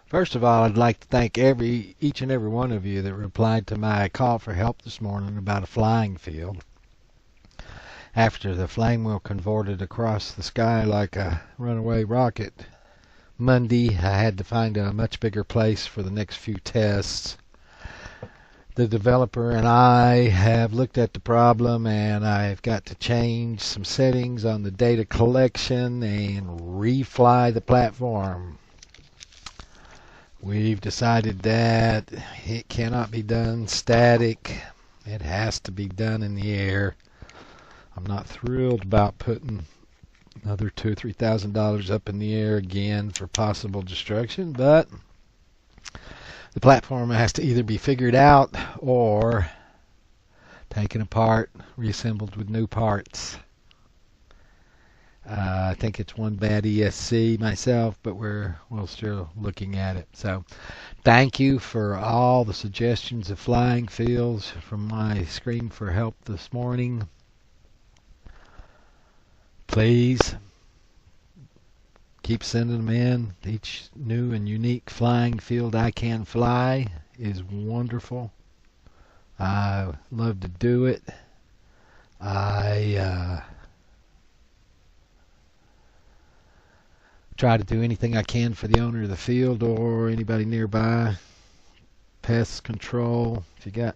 First of all, I'd like to thank each and every one of you that replied to my call for help this morning about a flying field. After the flame wheel convorted across the sky like a runaway rocket Monday, I had to find a much bigger place for the next few tests. The developer and I have looked at the problem, and I've got to change some settings on the data collection and refly the platform. We've decided that it cannot be done static. It has to be done in the air. I'm not thrilled about putting another $2,000 or $3,000 up in the air again for possible destruction, but the platform has to either be figured out or taken apart, reassembled with new parts. I think it's one bad ESC myself, but we're still looking at it. So thank you for all the suggestions of flying fields from my scream for help this morning. Please keep sending them in. Each new and unique flying field I can fly is wonderful. I love to do it. I try to do anything I can for the owner of the field or anybody nearby. Pest control. If you got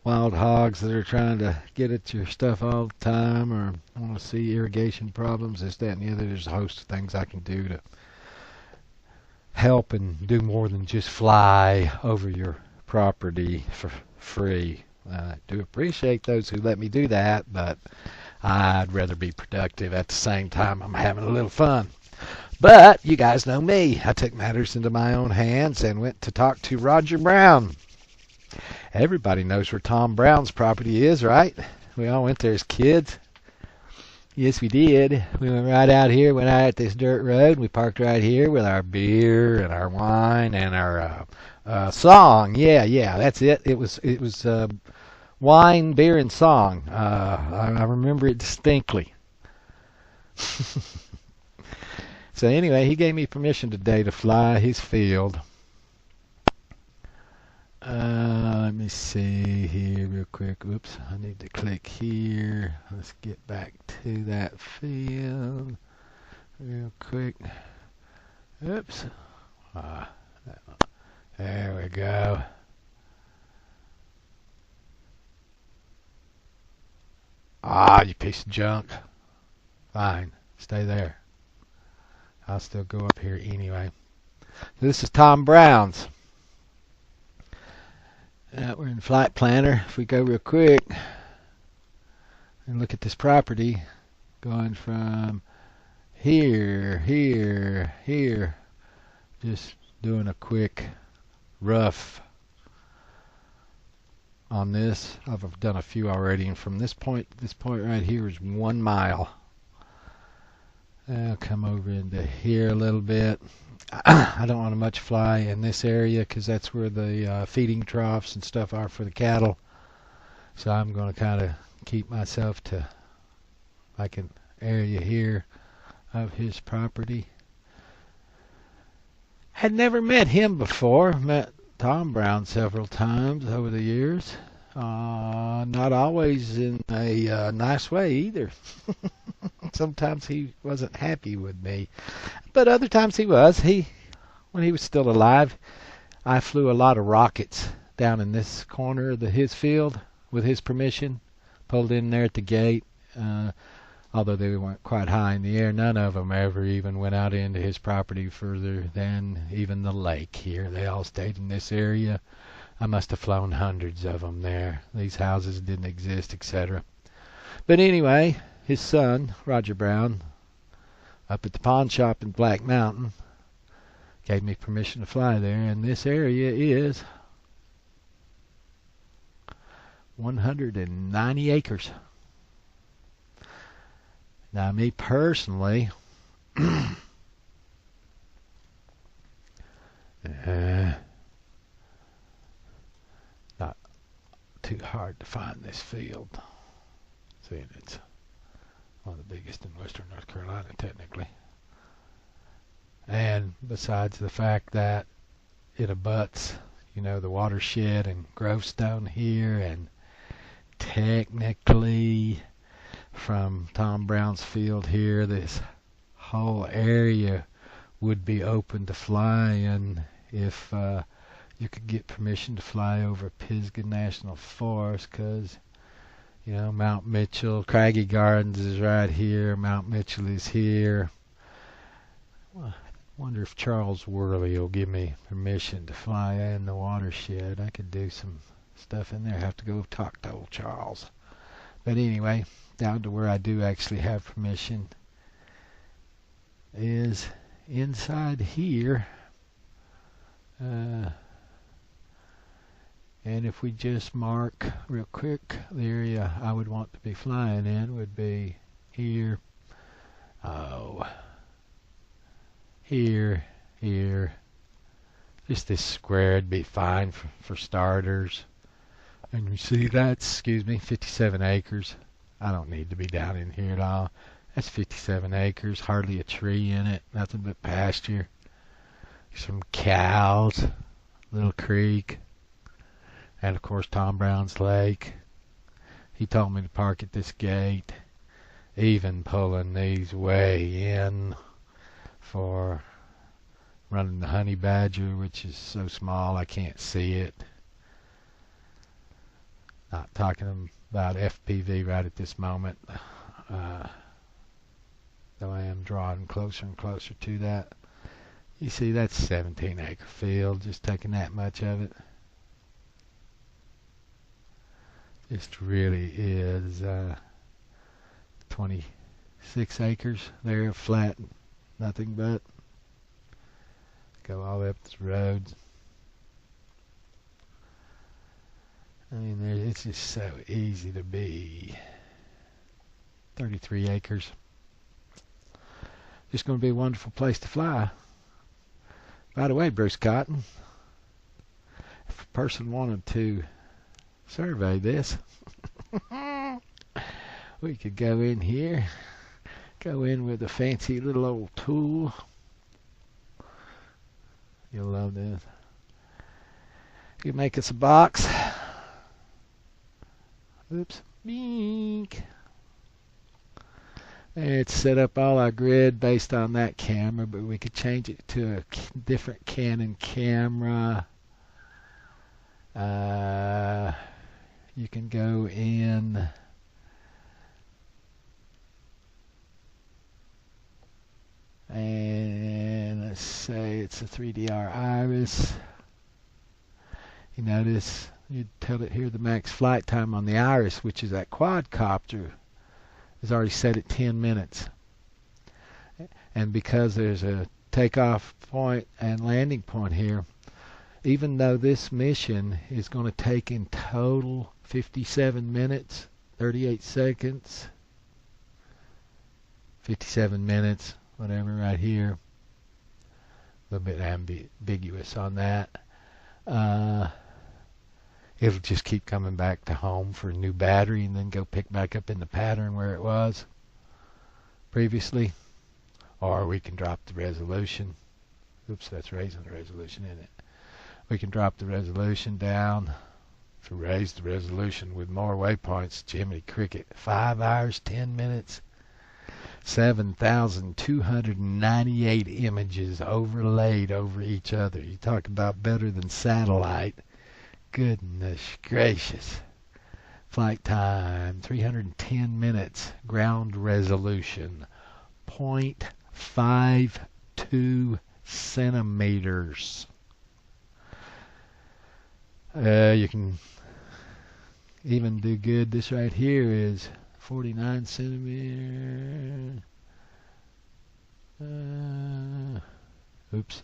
wild hogs that are trying to get at your stuff all the time or want to see irrigation problems, this, that, and the other, there's a host of things I can do to help and do more than just fly over your property for free. I do appreciate those who let me do that, but I'd rather be productive at the same time I'm having a little fun. But you guys know me. I took matters into my own hands and went to talk to Roger Brown. Everybody knows where Tom Brown's property is, right? We all went there as kids. Yes, we did. We went right out here, went out at this dirt road. We parked right here with our beer and our wine and our song. Yeah, that's it. It was wine, beer, and song. I remember it distinctly. So anyway, he gave me permission today to fly his field. Let me see here real quick. Oops, I need to click here. Let's get back to that field real quick. Oops. There we go. You piece of junk. Fine, stay there. I'll still go up here anyway. This is Tom Brown's. We're in Flight Planner. If we go real quick and look at this property, going from here, just doing a quick rough on this. I've done a few already, and from this point right here is 1 mile. I'll come over into here a little bit. I don't want to much fly in this area because that's where the feeding troughs and stuff are for the cattle. So I'm going to kind of keep myself to like an area here of his property. Had never met him before. Met Tom Brown several times over the years. Not always in a nice way either. Sometimes he wasn't happy with me, but other times he was. When he was still alive, I flew a lot of rockets down in this corner of his field with his permission. Pulled in there at the gate. Although they weren't quite high in the air, none of them ever even went out into his property further than even the lake here. They all stayed in this area. I must have flown hundreds of them there. These houses didn't exist, etc. But anyway, his son, Roger Brown, up at the pawn shop in Black Mountain, gave me permission to fly there, and this area is 190 acres. Now, me personally, not too hard to find this field. Seeing it's one of the biggest in western North Carolina, technically. And besides the fact that it abuts, the watershed and Grovestone here, and technically from Tom Brown's field here, this whole area would be open to flying if you could get permission to fly over Pisgah National Forest, because Mount Mitchell, Craggy Gardens is right here, Mount Mitchell is here. Well, I wonder if Charles Worley will give me permission to fly in the watershed. I could do some stuff in there. I have to go talk to old Charles. But anyway, down to where I do actually have permission is inside here. And if we just mark real quick, the area I would want to be flying in would be here. Here. Just this square would be fine for starters. And you see that's, 57 acres. I don't need to be down in here at all. That's 57 acres, hardly a tree in it, nothing but pasture. Some cows, little creek, and of course Tom Brown's Lake. He told me to park at this gate, even pulling these way in for running the honey badger, which is so small I can't see it. Not talking about FPV right at this moment, though I am drawing closer and closer to that. You see, that's 17-acre field, just taking that much of it. Just really is 26 acres there, flat, nothing but. Go all the way up the roads. I mean, it's just so easy to be. 33 acres. Just going to be a wonderful place to fly. By the way, Bruce Cotton, if a person wanted to survey this, we could go in here, go in with a fancy little old tool. You'll love this. You can make us a box. Oops. Beak. It's set up all our grid based on that camera, but we could change it to a different Canon camera. You can go in and let's say it's a 3DR Iris. You notice you tell it here the max flight time on the Iris, which is that quadcopter, is already set at 10 minutes. And because there's a takeoff point and landing point here, even though this mission is going to take in total 57 minutes, 38 seconds, 57 minutes, whatever right here, a little bit ambiguous on that. It'll just keep coming back to home for a new battery and then go pick back up in the pattern where it was previously. Or we can drop the resolution. Oops, that's raising the resolution, isn't it? We can drop the resolution down to raise the resolution with more waypoints. Jiminy Cricket, 5 hours, 10 minutes, 7,298 images overlaid over each other. You talk about better than satellite. Goodness gracious. Flight time, 310 minutes. Ground resolution, 0.52 centimeters. You can even do good. This right here is 49 centimeters. Oops.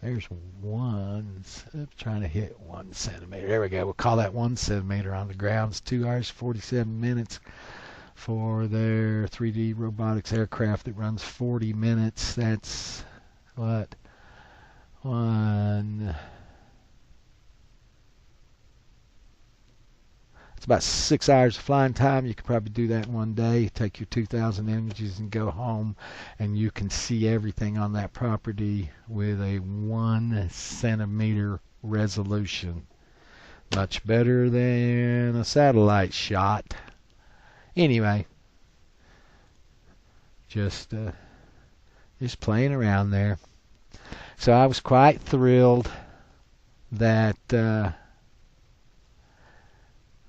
There's one. I'm trying to hit 1 centimeter. There we go. We'll call that 1 centimeter on the ground. It's 2 hours, 47 minutes for their 3D robotics aircraft that runs 40 minutes. That's what? 1. It's about 6 hours of flying time. You could probably do that in one day. Take your 2,000 images and go home, and you can see everything on that property with a 1 centimeter resolution. Much better than a satellite shot. Anyway, just playing around there. So I was quite thrilled that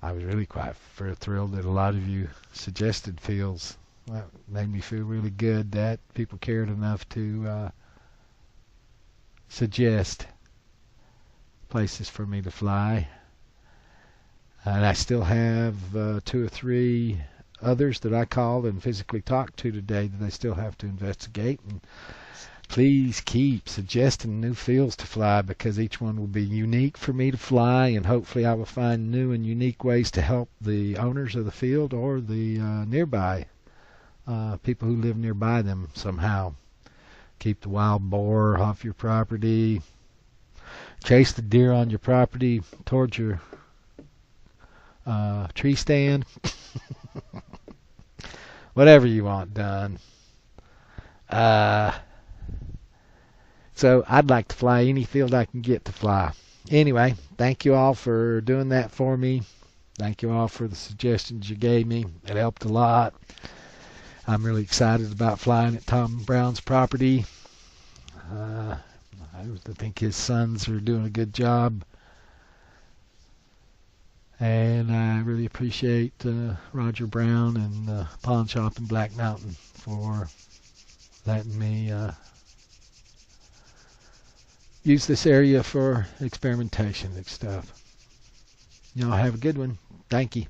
I was really quite thrilled that a lot of you suggested fields. That made me feel really good that people cared enough to suggest places for me to fly. And I still have 2 or 3 others that I called and physically talked to today that I still have to investigate. And please keep suggesting new fields to fly, because each one will be unique for me to fly, and hopefully I will find new and unique ways to help the owners of the field or the nearby people who live nearby them somehow. Keep the wild boar off your property. Chase the deer on your property towards your tree stand. Whatever you want done. So I'd like to fly any field I can get to fly. Anyway, thank you all for doing that for me. Thank you all for the suggestions you gave me. It helped a lot. I'm really excited about flying at Tom Brown's property. I think his sons are doing a good job. And I really appreciate Roger Brown and the Pawn Shop in Black Mountain for letting me use this area for experimentation and stuff. Y'all have a good one. Thank you.